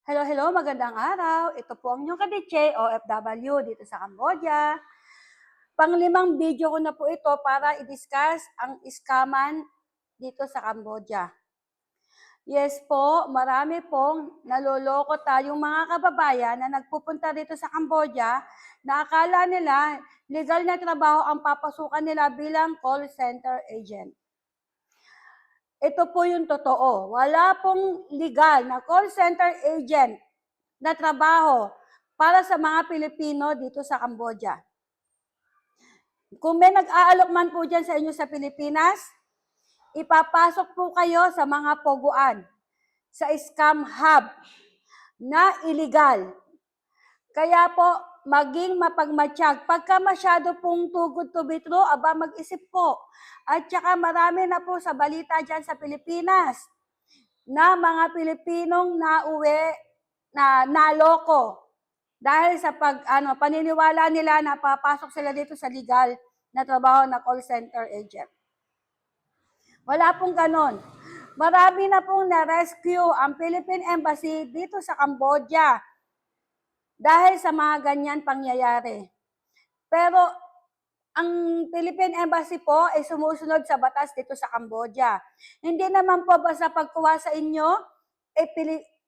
Hello, hello, magandang araw. Ito po ang inyong kaditche, OFW dito sa Cambodia. Panglimang video ko na po ito para i-discuss ang iskaman dito sa Cambodia. Yes po, marami pong naloloko tayong mga kababayan na nagpupunta dito sa Cambodia na akala nila legal na trabaho ang papasukan nila bilang call center agent. Ito po yung totoo. Wala pong legal na call center agent na trabaho para sa mga Pilipino dito sa Cambodia. Kung may nag-aalok man po dyan sa inyo sa Pilipinas, ipapasok po kayo sa mga poguan, sa scam hub na illegal. Kaya po, maging mapagmatsyag. Pagka masyado pong too good to be true, aba mag-isip po. At saka marami na po sa balita dyan sa Pilipinas na mga Pilipinong nauwi na naloko dahil sa paniniwala nila na papasok sila dito sa legal na trabaho na call center agent. Wala pong ganon. Marami na pong na-rescue ang Philippine Embassy dito sa Cambodia dahil sa mga ganyan pangyayari. Pero ang Philippine Embassy po ay sumusunod sa batas dito sa Cambodia. Hindi naman po basta pagkuha sa inyo,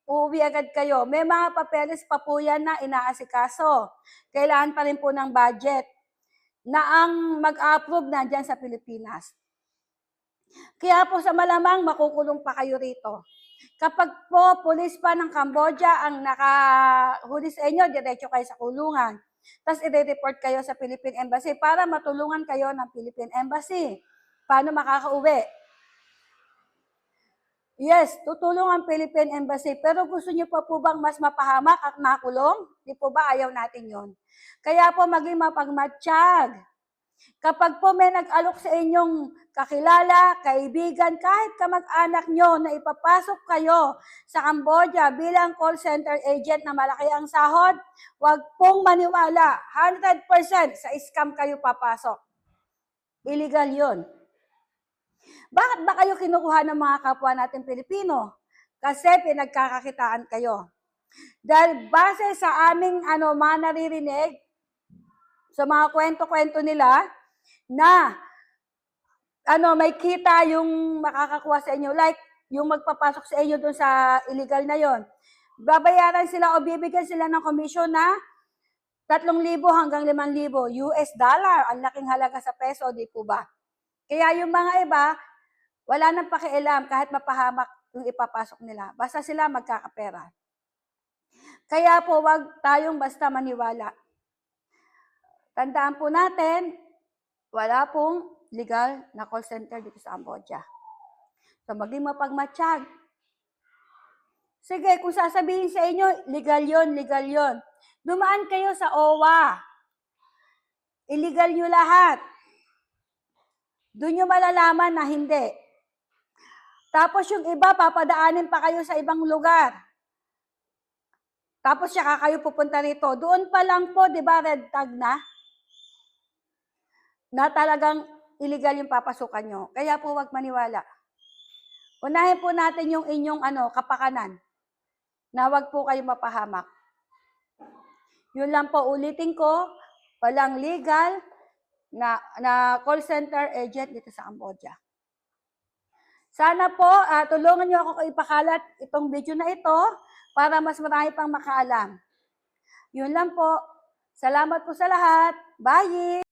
uuwi agad kayo. May mga papeles pa po yan na inaasikaso. Kailangan pa rin po ng budget na ang mag-approve na dyan sa Pilipinas. Kaya po sa malamang makukulong pa kayo rito. Kapag po pulis pa ng Cambodia ang nakahuli sa inyo, diretso kayo sa kulungan. Tapos i-report kayo sa Philippine Embassy para matulungan kayo ng Philippine Embassy. Paano makakauwi? Yes, tutulong ang Philippine Embassy. Pero gusto niyo pa po bang mas mapahamak at makulong? Di po ba ayaw natin yon? Kaya po maging mapagmatsyag. Kapag po may nag-alok sa inyong kakilala, kaibigan, kahit kamag-anak nyo na ipapasok kayo sa Cambodia bilang call center agent na malaki ang sahod, huwag pong maniwala. 100% sa scam kayo papasok. Illegal yon. Bakit ba kayo kinukuha ng mga kapwa natin Pilipino? Kasi pinagkakakitaan kayo. Dahil base sa aming mga naririnig, sa mga kwento-kwento nila, na may kita yung makakakuha sa inyo, like yung magpapasok sa inyo doon sa illegal na yon. Babayaran sila o bibigyan sila ng komisyon na 3,000 hanggang 5,000 US dollar. Ang laking halaga sa peso, di po ba? Kaya yung mga iba, wala nang pakialam kahit mapahamak yung ipapasok nila. Basta sila magkakapera. Kaya po, wag tayong basta maniwala. Tandaan po natin, wala pong legal na call center dito sa Cambodia. So, maging mapagmatsyag. Sige, kung sasabihin sa inyo, legal yon, legal yon. Dumaan kayo sa OWA. Illegal nyo lahat. Doon nyo malalaman na hindi. Tapos yung iba, papadaanin pa kayo sa ibang lugar. Tapos saka kayo pupunta rito. Doon pa lang po, di ba, red tag na talagang illegal yung papasukan nyo. Kaya po wag maniwala. Unahin po natin yung inyong kapakanan na wag po kayo mapahamak. Yun lang po, ulitin ko, walang legal na call center agent dito sa Cambodia. Sana po, tulungan nyo ako ipakalat itong video na ito para mas marami pang makaalam. Yun lang po. Salamat po sa lahat. Bye!